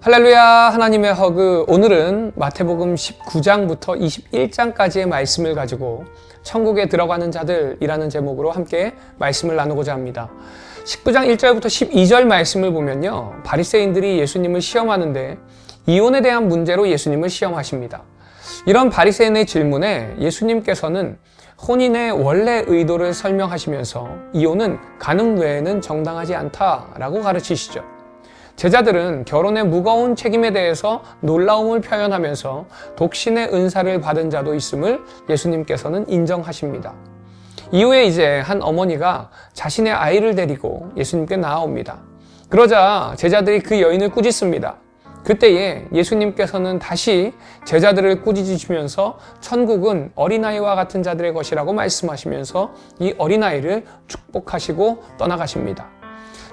할렐루야, 하나님의 허그. 오늘은 마태복음 19장부터 21장까지의 말씀을 가지고 천국에 들어가는 자들이라는 제목으로 함께 말씀을 나누고자 합니다. 19장 1절부터 12절 말씀을 보면요, 바리새인들이 예수님을 시험하는데 이혼에 대한 문제로 예수님을 시험하십니다. 이런 바리새인의 질문에 예수님께서는 혼인의 원래 의도를 설명하시면서 이혼은 간음 외에는 정당하지 않다라고 가르치시죠. 제자들은 결혼의 무거운 책임에 대해서 놀라움을 표현하면서 독신의 은사를 받은 자도 있음을 예수님께서는 인정하십니다. 이후에 이제 한 어머니가 자신의 아이를 데리고 예수님께 나아옵니다. 그러자 제자들이 그 여인을 꾸짖습니다. 그때에 예수님께서는 다시 제자들을 꾸짖으시면서 천국은 어린아이와 같은 자들의 것이라고 말씀하시면서 이 어린아이를 축복하시고 떠나가십니다.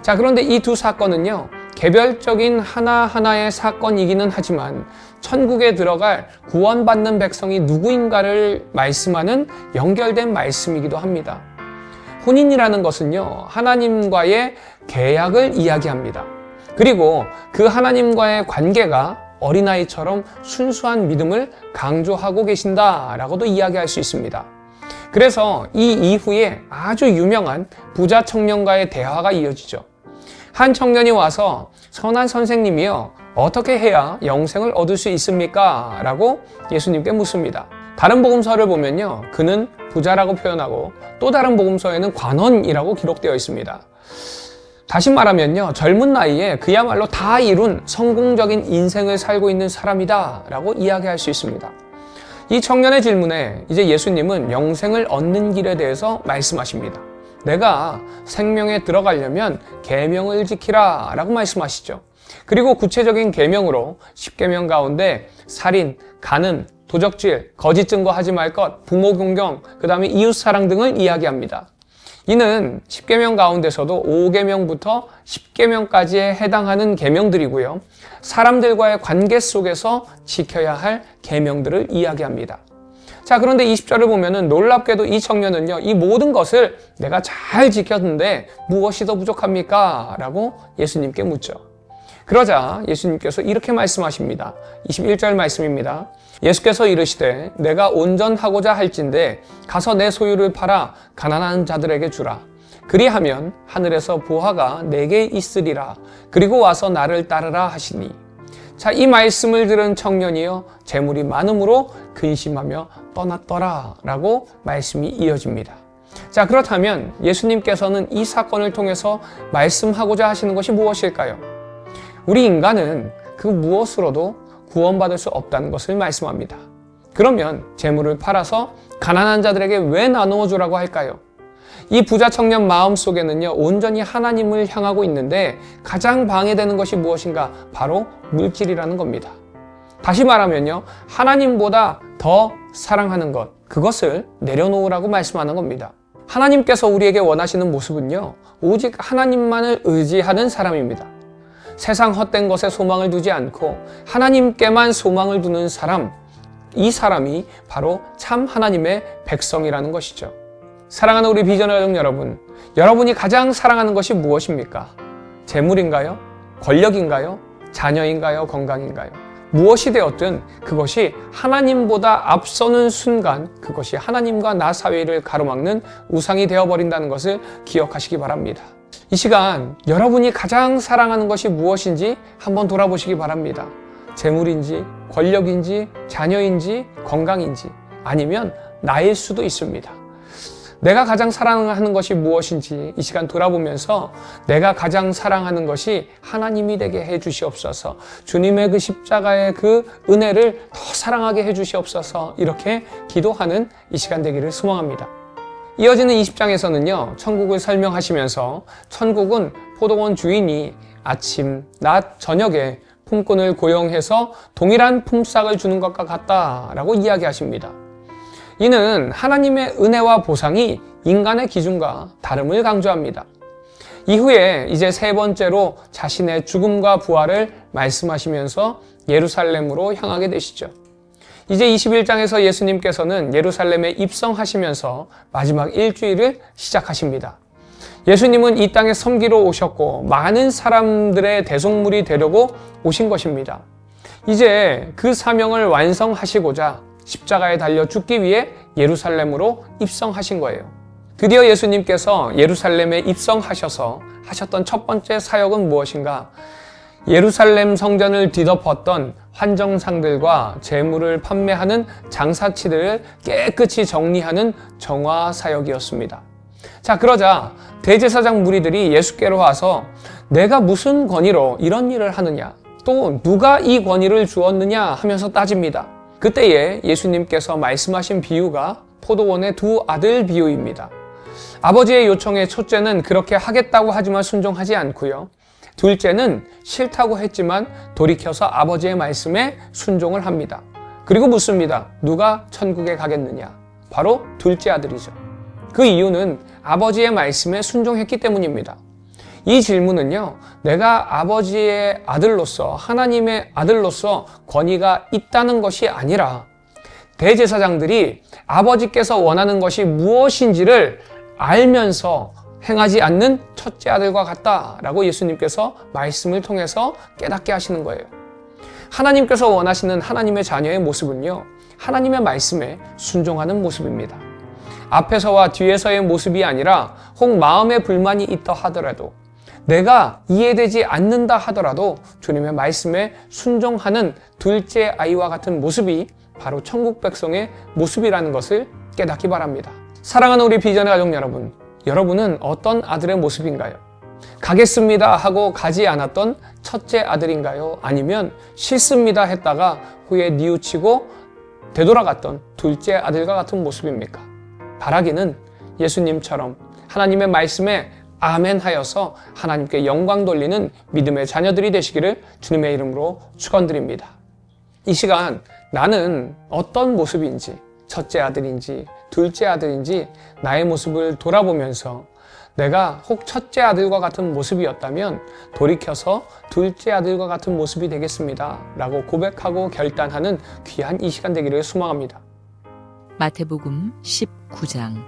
자, 그런데 이 두 사건은요, 개별적인 하나하나의 사건이기는 하지만 천국에 들어갈 구원받는 백성이 누구인가를 말씀하는 연결된 말씀이기도 합니다. 혼인이라는 것은요, 하나님과의 계약을 이야기합니다. 그리고 그 하나님과의 관계가 어린아이처럼 순수한 믿음을 강조하고 계신다라고도 이야기할 수 있습니다. 그래서 이 이후에 아주 유명한 부자 청년과의 대화가 이어지죠. 한 청년이 와서 선한 선생님이요, 어떻게 해야 영생을 얻을 수 있습니까? 라고 예수님께 묻습니다. 다른 복음서를 보면요, 그는 부자라고 표현하고 또 다른 복음서에는 관원이라고 기록되어 있습니다. 다시 말하면요, 젊은 나이에 그야말로 다 이룬 성공적인 인생을 살고 있는 사람이다 라고 이야기할 수 있습니다. 이 청년의 질문에 이제 예수님은 영생을 얻는 길에 대해서 말씀하십니다. 내가 생명에 들어가려면 계명을 지키라 라고 말씀하시죠. 그리고 구체적인 계명으로 10계명 가운데 살인, 간음, 도적질, 거짓 증거하지 말 것, 부모 존경, 그 다음에 이웃사랑 등을 이야기합니다. 이는 10계명 가운데서도 5계명부터 10계명까지에 해당하는 계명들이고요, 사람들과의 관계 속에서 지켜야 할 계명들을 이야기합니다. 자, 그런데 20절을 보면은 놀랍게도 이 청년은요, 이 모든 것을 내가 잘 지켰는데 무엇이 더 부족합니까? 라고 예수님께 묻죠. 그러자 예수님께서 이렇게 말씀하십니다. 21절 말씀입니다. 예수께서 이르시되 내가 온전하고자 할진대 가서 내 소유를 팔아 가난한 자들에게 주라. 그리하면 하늘에서 보화가 내게 있으리라. 그리고 와서 나를 따르라 하시니. 자, 이 말씀을 들은 청년이요, 재물이 많음으로 근심하며 떠났더라 라고 말씀이 이어집니다. 자, 그렇다면 예수님께서는 이 사건을 통해서 말씀하고자 하시는 것이 무엇일까요? 우리 인간은 그 무엇으로도 구원받을 수 없다는 것을 말씀합니다. 그러면 재물을 팔아서 가난한 자들에게 왜 나누어 주라고 할까요? 이 부자 청년 마음속에는요, 온전히 하나님을 향하고 있는데 가장 방해되는 것이 무엇인가? 바로 물질이라는 겁니다. 다시 말하면요, 하나님보다 더 사랑하는 것, 그것을 내려놓으라고 말씀하는 겁니다. 하나님께서 우리에게 원하시는 모습은요, 오직 하나님만을 의지하는 사람입니다. 세상 헛된 것에 소망을 두지 않고 하나님께만 소망을 두는 사람, 이 사람이 바로 참 하나님의 백성이라는 것이죠. 사랑하는 우리 비전 가족 여러분, 여러분이 가장 사랑하는 것이 무엇입니까? 재물인가요? 권력인가요? 자녀인가요? 건강인가요? 무엇이 되었든 그것이 하나님보다 앞서는 순간 그것이 하나님과 나 사이를 가로막는 우상이 되어버린다는 것을 기억하시기 바랍니다. 이 시간 여러분이 가장 사랑하는 것이 무엇인지 한번 돌아보시기 바랍니다. 재물인지, 권력인지, 자녀인지, 건강인지, 아니면 나일 수도 있습니다. 내가 가장 사랑하는 것이 무엇인지 이 시간 돌아보면서 내가 가장 사랑하는 것이 하나님이 되게 해주시옵소서, 주님의 그 십자가의 그 은혜를 더 사랑하게 해주시옵소서, 이렇게 기도하는 이 시간 되기를 소망합니다. 이어지는 20장에서는요, 천국을 설명하시면서 천국은 포도원 주인이 아침, 낮, 저녁에 품꾼을 고용해서 동일한 품삯을 주는 것과 같다라고 이야기하십니다. 이는 하나님의 은혜와 보상이 인간의 기준과 다름을 강조합니다. 이후에 이제 세 번째로 자신의 죽음과 부활을 말씀하시면서 예루살렘으로 향하게 되시죠. 이제 21장에서 예수님께서는 예루살렘에 입성하시면서 마지막 일주일을 시작하십니다. 예수님은 이 땅에 섬기러 오셨고 많은 사람들의 대속물이 되려고 오신 것입니다. 이제 그 사명을 완성하시고자 십자가에 달려 죽기 위해 예루살렘으로 입성하신 거예요. 드디어 예수님께서 예루살렘에 입성하셔서 하셨던 첫 번째 사역은 무엇인가? 예루살렘 성전을 뒤덮었던 환정상들과 재물을 판매하는 장사치들을 깨끗이 정리하는 정화 사역이었습니다. 자, 그러자 대제사장 무리들이 예수께로 와서 내가 무슨 권위로 이런 일을 하느냐? 또 누가 이 권위를 주었느냐 하면서 따집니다. 그때에 예수님께서 말씀하신 비유가 포도원의 두 아들 비유입니다. 아버지의 요청에 첫째는 그렇게 하겠다고 하지만 순종하지 않고요. 둘째는 싫다고 했지만 돌이켜서 아버지의 말씀에 순종을 합니다. 그리고 묻습니다. 누가 천국에 가겠느냐? 바로 둘째 아들이죠. 그 이유는 아버지의 말씀에 순종했기 때문입니다. 이 질문은요, 내가 아버지의 아들로서, 하나님의 아들로서 권위가 있다는 것이 아니라 대제사장들이 아버지께서 원하는 것이 무엇인지를 알면서 행하지 않는 첫째 아들과 같다라고 예수님께서 말씀을 통해서 깨닫게 하시는 거예요. 하나님께서 원하시는 하나님의 자녀의 모습은요, 하나님의 말씀에 순종하는 모습입니다. 앞에서와 뒤에서의 모습이 아니라 혹 마음에 불만이 있다 하더라도, 내가 이해되지 않는다 하더라도 주님의 말씀에 순종하는 둘째 아이와 같은 모습이 바로 천국 백성의 모습이라는 것을 깨닫기 바랍니다. 사랑하는 우리 비전의 가족 여러분, 여러분은 어떤 아들의 모습인가요? 가겠습니다 하고 가지 않았던 첫째 아들인가요? 아니면 싫습니다 했다가 후에 뉘우치고 되돌아갔던 둘째 아들과 같은 모습입니까? 바라기는 예수님처럼 하나님의 말씀에 아멘 하여서 하나님께 영광 돌리는 믿음의 자녀들이 되시기를 주님의 이름으로 축원드립니다. 이 시간 나는 어떤 모습인지, 첫째 아들인지 둘째 아들인지 나의 모습을 돌아보면서 내가 혹 첫째 아들과 같은 모습이었다면 돌이켜서 둘째 아들과 같은 모습이 되겠습니다 라고 고백하고 결단하는 귀한 이 시간 되기를 소망합니다. 마태복음 19장.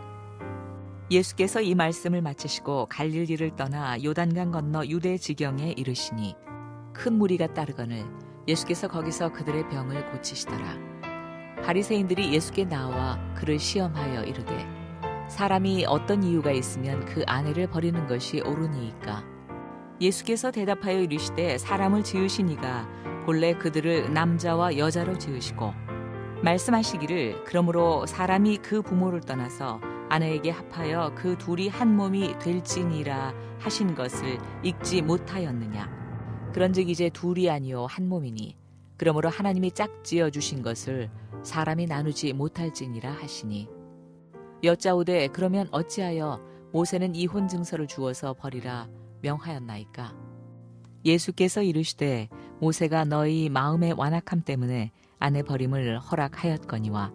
예수께서 이 말씀을 마치시고 갈릴리를 떠나 요단강 건너 유대 지경에 이르시니 큰 무리가 따르거늘 예수께서 거기서 그들의 병을 고치시더라. 바리새인들이 예수께 나와 그를 시험하여 이르되 사람이 어떤 이유가 있으면 그 아내를 버리는 것이 옳으니이까? 예수께서 대답하여 이르시되 사람을 지으신 이가 본래 그들을 남자와 여자로 지으시고 말씀하시기를 그러므로 사람이 그 부모를 떠나서 아내에게 합하여 그 둘이 한 몸이 될지니라 하신 것을 읽지 못하였느냐? 그런즉 이제 둘이 아니요 한 몸이니 그러므로 하나님이 짝지어 주신 것을 사람이 나누지 못할지니라 하시니 여짜오되 그러면 어찌하여 모세는 이혼 증서를 주어서 버리라 명하였나이까? 예수께서 이르시되 모세가 너희 마음의 완악함 때문에 아내 버림을 허락하였거니와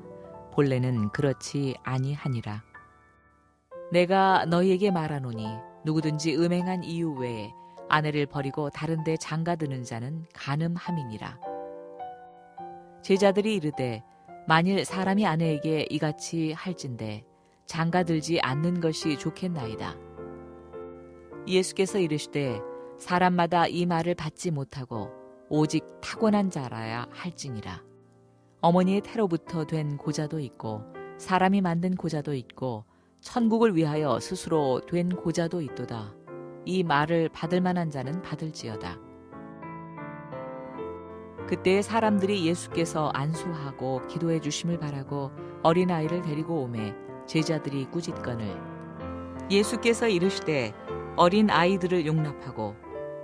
본래는 그렇지 아니하니라. 내가 너희에게 말하노니 누구든지 음행한 이유 외에 아내를 버리고 다른 데 장가드는 자는 간음함이니라. 제자들이 이르되 만일 사람이 아내에게 이같이 할진대 장가들지 않는 것이 좋겠나이다. 예수께서 이르시되 사람마다 이 말을 받지 못하고 오직 타고난 자라야 할지니라. 어머니의 태로부터 된 고자도 있고 사람이 만든 고자도 있고 천국을 위하여 스스로 된 고자도 있도다. 이 말을 받을 만한 자는 받을지어다. 그때 사람들이 예수께서 안수하고 기도해 주심을 바라고 어린아이를 데리고 오매 제자들이 꾸짖거늘 예수께서 이르시되 어린아이들을 용납하고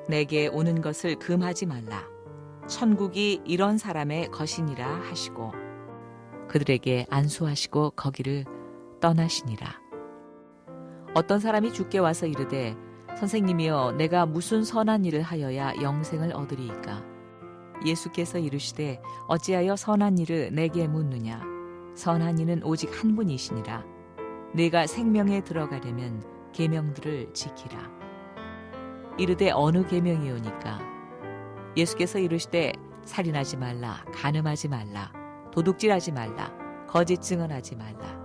내게 오는 것을 금하지 말라. 천국이 이런 사람의 것이니라 하시고 그들에게 안수하시고 거기를 떠나시니라. 어떤 사람이 주께 와서 이르되 선생님이여 내가 무슨 선한 일을 하여야 영생을 얻으리이까? 예수께서 이르시되 어찌하여 선한 일을 내게 묻느냐? 선한 이는 오직 한 분이시니라. 네가 생명에 들어가려면 계명들을 지키라. 이르되 어느 계명이오니까? 예수께서 이르시되 살인하지 말라, 간음하지 말라, 도둑질하지 말라, 거짓 증언하지 말라,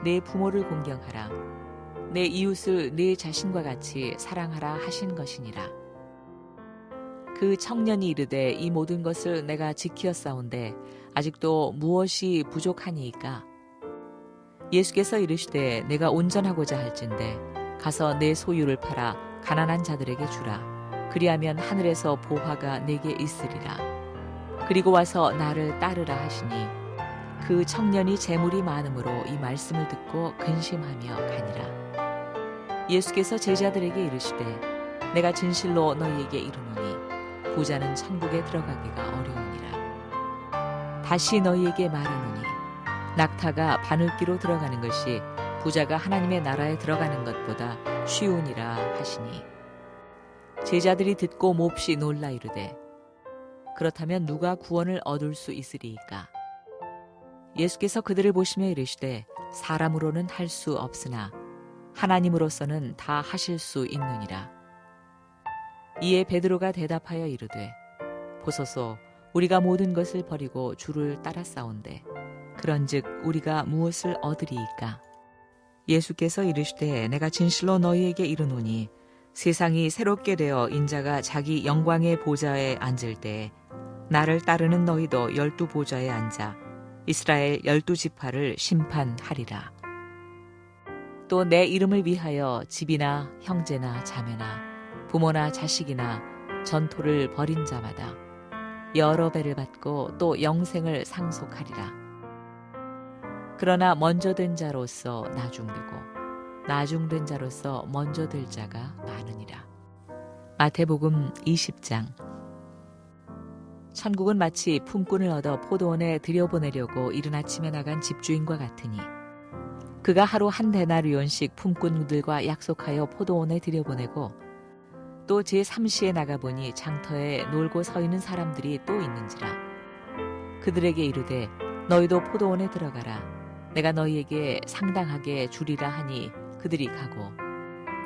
내 부모를 공경하라. 내 이웃을 내 자신과 같이 사랑하라 하신 것이니라. 그 청년이 이르되 이 모든 것을 내가 지키었사온데 아직도 무엇이 부족하니이까? 예수께서 이르시되 내가 온전하고자 할진대 가서 내 소유를 팔아 가난한 자들에게 주라. 그리하면 하늘에서 보화가 내게 있으리라. 그리고 와서 나를 따르라 하시니 그 청년이 재물이 많음으로 이 말씀을 듣고 근심하며 가니라. 예수께서 제자들에게 이르시되 내가 진실로 너희에게 이르노니 부자는 천국에 들어가기가 어려우니라. 다시 너희에게 말하노니 낙타가 바늘기로 들어가는 것이 부자가 하나님의 나라에 들어가는 것보다 쉬우니라 하시니 제자들이 듣고 몹시 놀라 이르되 그렇다면 누가 구원을 얻을 수 있으리이까? 예수께서 그들을 보시며 이르시되 사람으로는 할 수 없으나 하나님으로서는 다 하실 수 있느니라. 이에 베드로가 대답하여 이르되 보소서 우리가 모든 것을 버리고 주를 따랐사온데 그런즉 우리가 무엇을 얻으리이까? 예수께서 이르시되 내가 진실로 너희에게 이르노니 세상이 새롭게 되어 인자가 자기 영광의 보좌에 앉을 때에 나를 따르는 너희도 12 보좌에 앉아 이스라엘 12지파를 심판하리라. 또 내 이름을 위하여 집이나 형제나 자매나 부모나 자식이나 전토를 벌인 자마다 여러 배를 받고 또 영생을 상속하리라. 그러나 먼저 된 자로서 나중되고 나중된 자로서 먼저 될 자가 많으니라. 마태복음 20장. 천국은 마치 품꾼을 얻어 포도원에 들여보내려고 이른 아침에 나간 집주인과 같으니 그가 하루 한 데나리온씩 품꾼들과 약속하여 포도원에 들여보내고 또 제3시에 나가보니 장터에 놀고 서 있는 사람들이 또 있는지라. 그들에게 이르되 너희도 포도원에 들어가라. 내가 너희에게 상당하게 주리라 하니 그들이 가고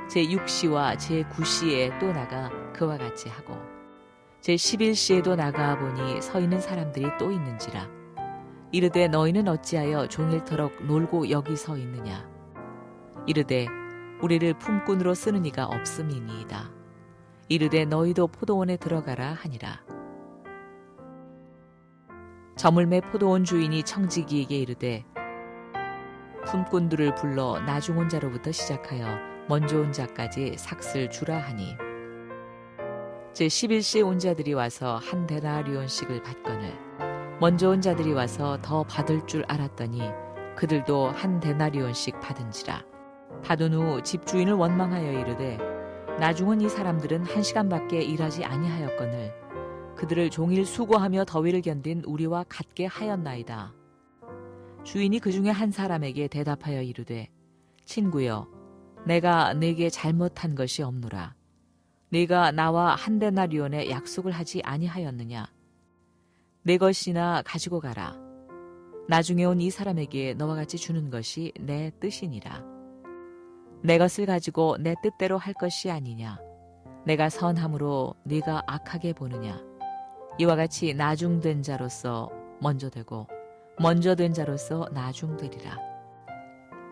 제6시와 제9시에 또 나가 그와 같이 하고 제11시에도 나가 보니 서 있는 사람들이 또 있는지라. 이르되 너희는 어찌하여 종일토록 놀고 여기 서 있느냐. 이르되 우리를 품꾼으로 쓰는 이가 없음이니이다. 이르되 너희도 포도원에 들어가라 하니라. 저물매 포도원 주인이 청지기에게 이르되 품꾼들을 불러 나중 온 자로부터 시작하여 먼저 온 자까지 삭슬 주라 하니 제11시에 온 자들이 와서 한 데나리온씩을 받거늘 먼저 온 자들이 와서 더 받을 줄 알았더니 그들도 한 데나리온씩 받은지라. 받은 후 집주인을 원망하여 이르되 나중 온 이 사람들은 1시간밖에 일하지 아니하였거늘 그들을 종일 수고하며 더위를 견딘 우리와 같게 하였나이다. 주인이 그 중에 한 사람에게 대답하여 이르되 친구여 내가 네게 잘못한 것이 없노라. 네가 나와 한 데나리온에 약속을 하지 아니하였느냐. 내 것이나 가지고 가라. 나중에 온 이 사람에게 너와 같이 주는 것이 내 뜻이니라. 내 것을 가지고 내 뜻대로 할 것이 아니냐. 내가 선함으로 네가 악하게 보느냐. 이와 같이 나중된 자로서 먼저 되고 먼저 된 자로서 나중되리라.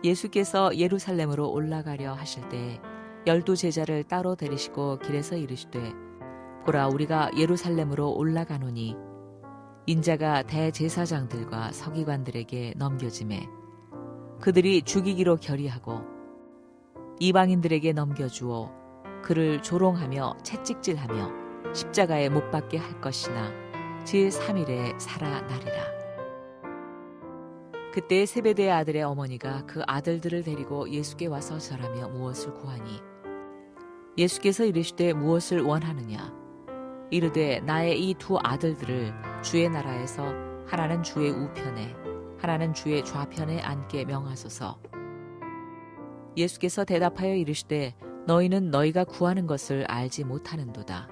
예수께서 예루살렘으로 올라가려 하실 때 12 제자를 따로 데리시고 길에서 이르시되 보라 우리가 예루살렘으로 올라가노니 인자가 대제사장들과 서기관들에게 넘겨지매 그들이 죽이기로 결의하고 이방인들에게 넘겨주어 그를 조롱하며 채찍질하며 십자가에 못 박게 할 것이나 제3일에 살아나리라. 그때 세베대의 아들의 어머니가 그 아들들을 데리고 예수께 와서 절하며 무엇을 구하니 예수께서 이르시되 무엇을 원하느냐. 이르되 나의 이 2 아들들을 주의 나라에서 하나는 주의 우편에 하나는 주의 좌편에 앉게 명하소서. 예수께서 대답하여 이르시되 너희는 너희가 구하는 것을 알지 못하는도다.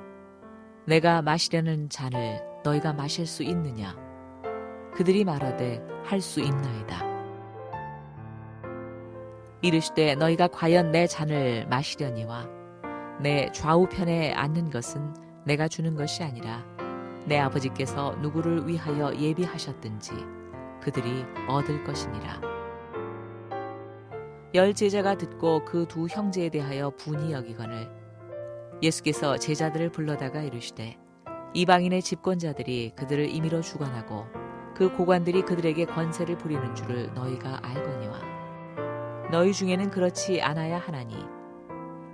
내가 마시려는 잔을 너희가 마실 수 있느냐. 그들이 말하되 할 수 있나이다. 이르시되 너희가 과연 내 잔을 마시려니와 내 좌우편에 앉는 것은 내가 주는 것이 아니라 내 아버지께서 누구를 위하여 예비하셨든지 그들이 얻을 것이니라. 열 제자가 듣고 그 두 형제에 대하여 분이 여기거늘 예수께서 제자들을 불러다가 이르시되 이방인의 집권자들이 그들을 임의로 주관하고 그 고관들이 그들에게 권세를 부리는 줄을 너희가 알거니와 너희 중에는 그렇지 않아야 하나니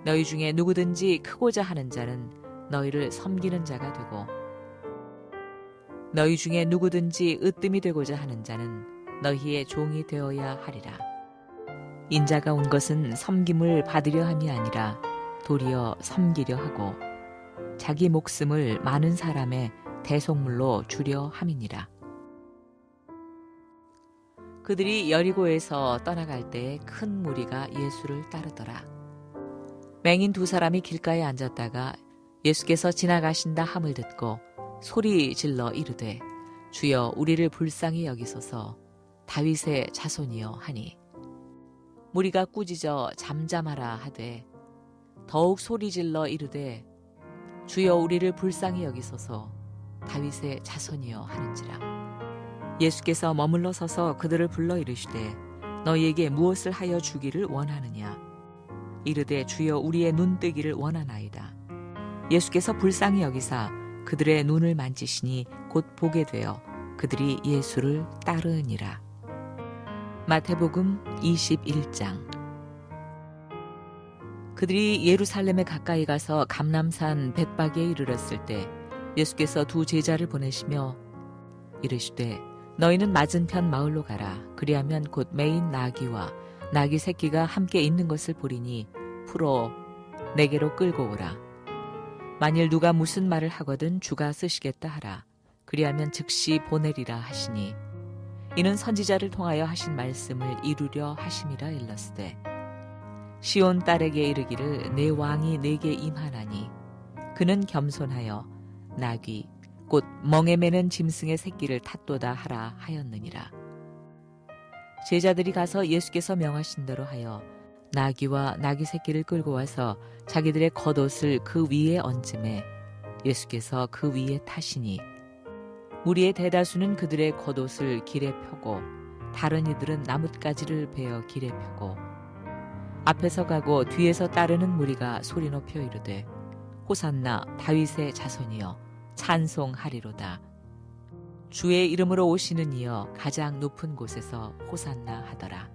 너희 중에 누구든지 크고자 하는 자는 너희를 섬기는 자가 되고 너희 중에 누구든지 으뜸이 되고자 하는 자는 너희의 종이 되어야 하리라. 인자가 온 것은 섬김을 받으려 함이 아니라 도리어 섬기려 하고 자기 목숨을 많은 사람의 대속물로 주려 함이니라. 그들이 여리고에서 떠나갈 때에 큰 무리가 예수를 따르더라. 맹인 두 사람이 길가에 앉았다가 예수께서 지나가신다 함을 듣고 소리 질러 이르되 주여 우리를 불쌍히 여기소서 다윗의 자손이여 하니 무리가 꾸짖어 잠잠하라 하되 더욱 소리 질러 이르되 주여 우리를 불쌍히 여기소서 다윗의 자손이여 하는지라. 예수께서 머물러 서서 그들을 불러 이르시되 너희에게 무엇을 하여 주기를 원하느냐. 이르되 주여 우리의 눈 뜨기를 원하나이다. 예수께서 불쌍히 여기사 그들의 눈을 만지시니 곧 보게 되어 그들이 예수를 따르니라. 마태복음 21장. 그들이 예루살렘에 가까이 가서 감람산 벳박에 이르렀을 때 예수께서 두 제자를 보내시며 이르시되 너희는 맞은편 마을로 가라. 그리하면 곧 매인 나귀와 나귀 새끼가 함께 있는 것을 보리니 풀어 내게로 끌고 오라. 만일 누가 무슨 말을 하거든 주가 쓰시겠다 하라. 그리하면 즉시 보내리라 하시니 이는 선지자를 통하여 하신 말씀을 이루려 하심이라 일렀으되 시온 딸에게 이르기를 내 왕이 내게 임하나니 그는 겸손하여 나귀 곧 멍에 매는 짐승의 새끼를 탔도다 하라 하였느니라. 제자들이 가서 예수께서 명하신 대로 하여 나귀와 나귀 새끼를 끌고 와서 자기들의 겉옷을 그 위에 얹음에 예수께서 그 위에 타시니 무리의 대다수는 그들의 겉옷을 길에 펴고 다른 이들은 나뭇가지를 베어 길에 펴고 앞에서 가고 뒤에서 따르는 무리가 소리 높여 이르되 호산나 다윗의 자손이여 찬송하리로다. 주의 이름으로 오시는 이여 가장 높은 곳에서 호산나 하더라.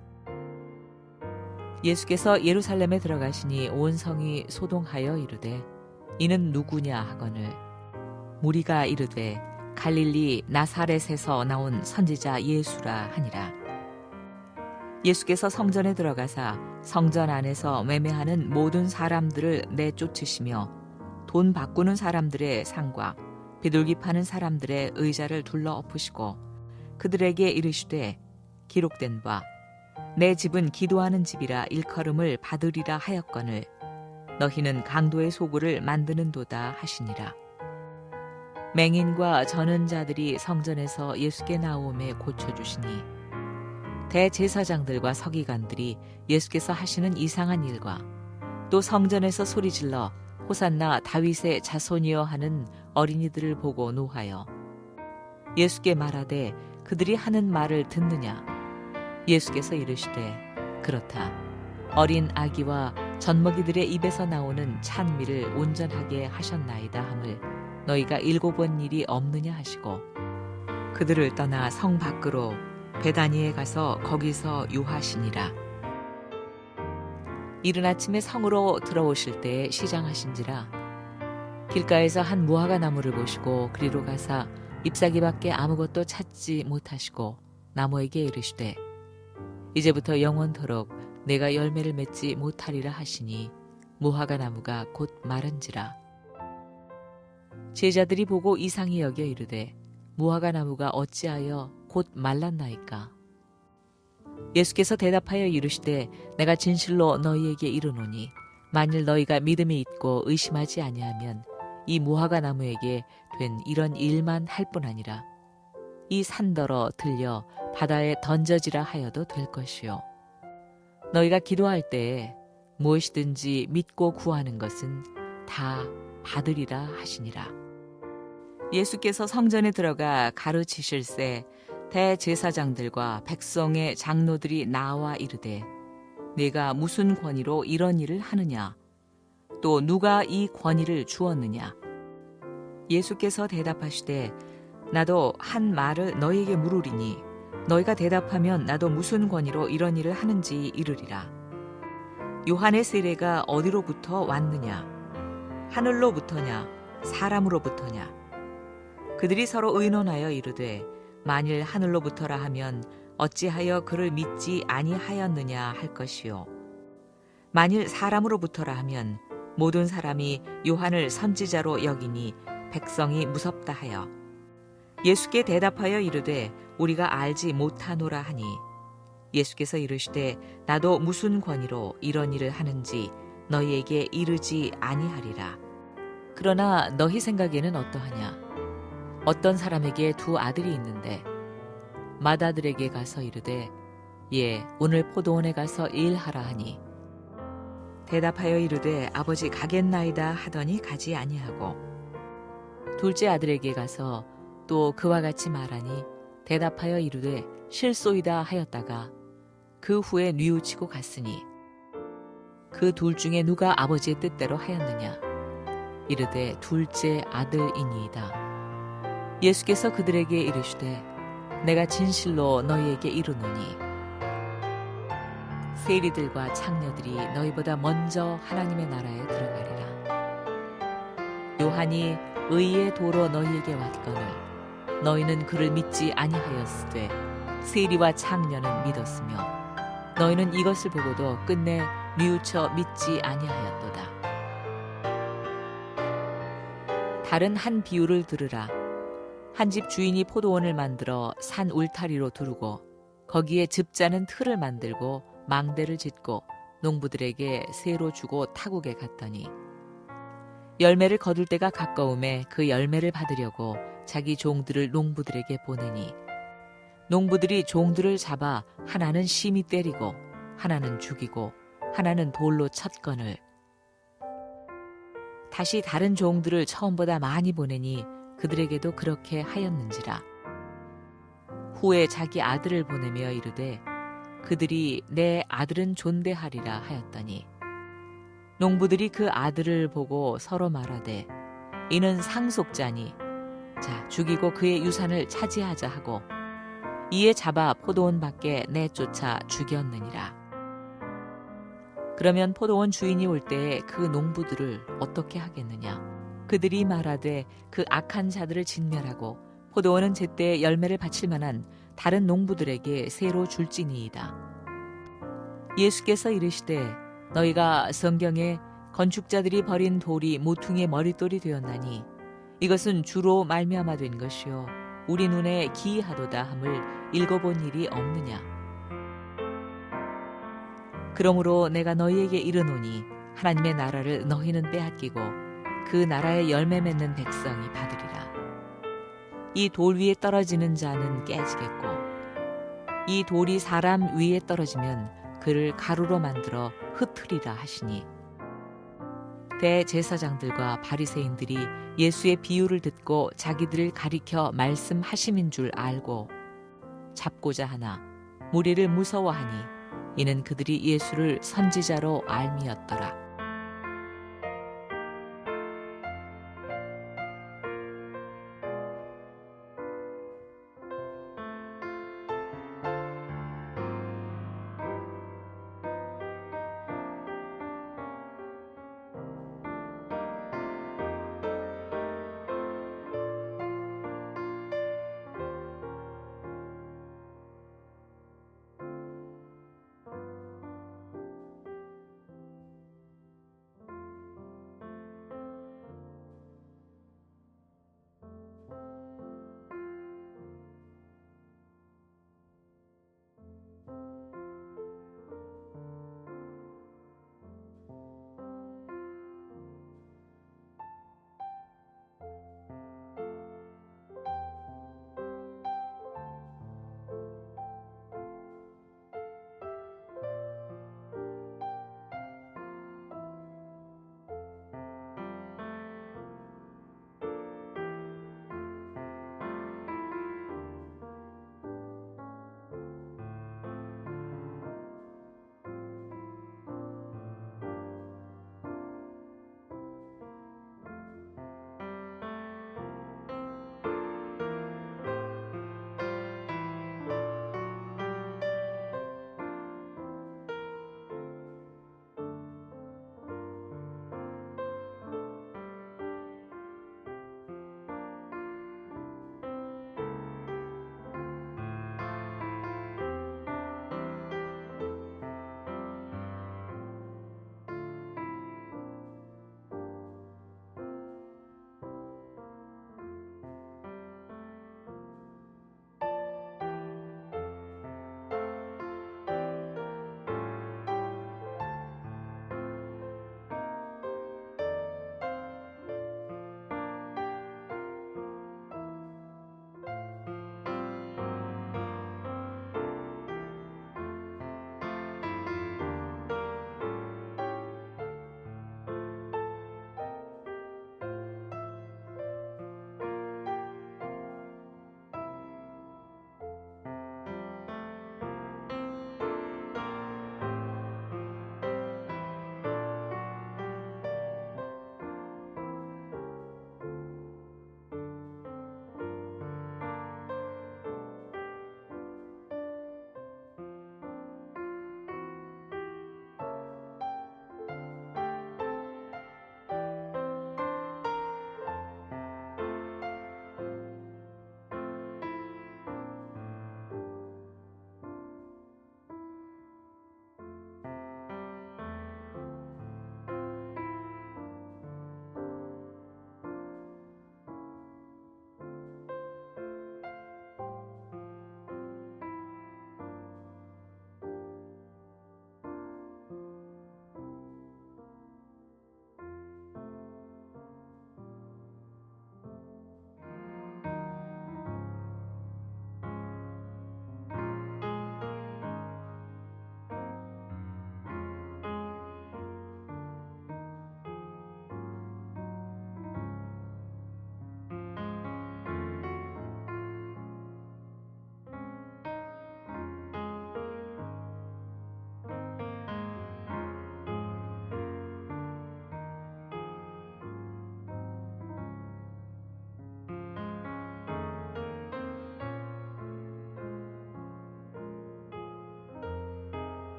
예수께서 예루살렘에 들어가시니 온 성이 소동하여 이르되 이는 누구냐 하거늘 무리가 이르되 갈릴리 나사렛에서 나온 선지자 예수라 하니라. 예수께서 성전에 들어가사 성전 안에서 매매하는 모든 사람들을 내쫓으시며 돈 바꾸는 사람들의 상과 비둘기 파는 사람들의 의자를 둘러 엎으시고 그들에게 이르시되 기록된 바 내 집은 기도하는 집이라 일컬음을 받으리라 하였거늘 너희는 강도의 소굴을 만드는도다 하시니라. 맹인과 저는 자들이 성전에서 예수께 나오매 고쳐주시니 대제사장들과 서기관들이 예수께서 하시는 이상한 일과 또 성전에서 소리질러 호산나 다윗의 자손이여 하는 어린이들을 보고 노하여 예수께 말하되 그들이 하는 말을 듣느냐. 예수께서 이르시되 그렇다. 어린 아기와 젖먹이들의 입에서 나오는 찬미를 온전하게 하셨나이다 함을 너희가 읽어본 일이 없느냐 하시고 그들을 떠나 성 밖으로 베다니에 가서 거기서 유하시니라. 이른 아침에 성으로 들어오실 때에 시장하신지라 길가에서 한 무화과 나무를 보시고 그리로 가사 잎사귀밖에 아무것도 찾지 못하시고 나무에게 이르시되 이제부터 영원토록 내가 열매를 맺지 못하리라 하시니 무화과 나무가 곧 마른지라. 제자들이 보고 이상히 여겨 이르되 무화과 나무가 어찌하여 곧 말랐나이까. 예수께서 대답하여 이르시되 내가 진실로 너희에게 이르노니 만일 너희가 믿음이 있고 의심하지 아니하면 이 무화과 나무에게 된 이런 일만 할 뿐 아니라 이 산더러 들려 바다에 던져지라 하여도 될 것이요. 너희가 기도할 때에 무엇이든지 믿고 구하는 것은 다 받으리라 하시니라. 예수께서 성전에 들어가 가르치실새 대제사장들과 백성의 장로들이 나와 이르되 네가 무슨 권위로 이런 일을 하느냐? 또 누가 이 권위를 주었느냐? 예수께서 대답하시되 나도 한 말을 너희에게 물으리니 너희가 대답하면 나도 무슨 권위로 이런 일을 하는지 이르리라. 요한의 세례가 어디로부터 왔느냐? 하늘로부터냐? 사람으로부터냐? 그들이 서로 의논하여 이르되 만일 하늘로부터라 하면 어찌하여 그를 믿지 아니하였느냐 할 것이요. 만일 사람으로부터라 하면 모든 사람이 요한을 선지자로 여기니 백성이 무섭다 하여 예수께 대답하여 이르되 우리가 알지 못하노라 하니 예수께서 이르시되 나도 무슨 권위로 이런 일을 하는지 너희에게 이르지 아니하리라. 그러나 너희 생각에는 어떠하냐? 어떤 사람에게 두 아들이 있는데 맏아들에게 가서 이르되 예 오늘 포도원에 가서 일하라 하니 대답하여 이르되 아버지 가겠나이다 하더니 가지 아니하고 둘째 아들에게 가서 또 그와 같이 말하니 대답하여 이르되 실소이다 하였다가 그 후에 뉘우치고 갔으니 그 둘 중에 누가 아버지의 뜻대로 하였느냐? 이르되 둘째 아들이니이다. 예수께서 그들에게 이르시되 내가 진실로 너희에게 이르노니 세리들과 창녀들이 너희보다 먼저 하나님의 나라에 들어가리라. 요한이 의의 도로 너희에게 왔거늘 너희는 그를 믿지 아니하였으되 세리와 창녀는 믿었으며 너희는 이것을 보고도 끝내 뉘우쳐 믿지 아니하였도다. 다른 한 비유를 들으라. 한 집 주인이 포도원을 만들어 산 울타리로 두르고 거기에 즙자는 틀을 만들고 망대를 짓고 농부들에게 세로 주고 타국에 갔더니 열매를 거둘 때가 가까움에 그 열매를 받으려고 자기 종들을 농부들에게 보내니 농부들이 종들을 잡아 하나는 심히 때리고 하나는 죽이고 하나는 돌로 쳤거늘 다시 다른 종들을 처음보다 많이 보내니 그들에게도 그렇게 하였는지라. 후에 자기 아들을 보내며 이르되 그들이 내 아들은 존대하리라 하였더니 농부들이 그 아들을 보고 서로 말하되 이는 상속자니 자 죽이고 그의 유산을 차지하자 하고 이에 잡아 포도원 밖에 내쫓아 죽였느니라. 그러면 포도원 주인이 올 때에 그 농부들을 어떻게 하겠느냐? 그들이 말하되 그 악한 자들을 진멸하고 포도원은 제때 열매를 바칠 만한 다른 농부들에게 새로 줄지니이다. 예수께서 이르시되 너희가 성경에 건축자들이 버린 돌이 모퉁이의 머릿돌이 되었나니 이것은 주로 말미암아 된 것이요 우리 눈에 기이하도다 함을 읽어본 일이 없느냐. 그러므로 내가 너희에게 이르노니 하나님의 나라를 너희는 빼앗기고 그 나라의 열매 맺는 백성이 받으리라. 이 돌 위에 떨어지는 자는 깨지겠고 이 돌이 사람 위에 떨어지면 그를 가루로 만들어 흩으리라 하시니 대제사장들과 바리새인들이 예수의 비유를 듣고 자기들을 가리켜 말씀하심인 줄 알고 잡고자 하나 무리를 무서워하니 이는 그들이 예수를 선지자로 알미었더라.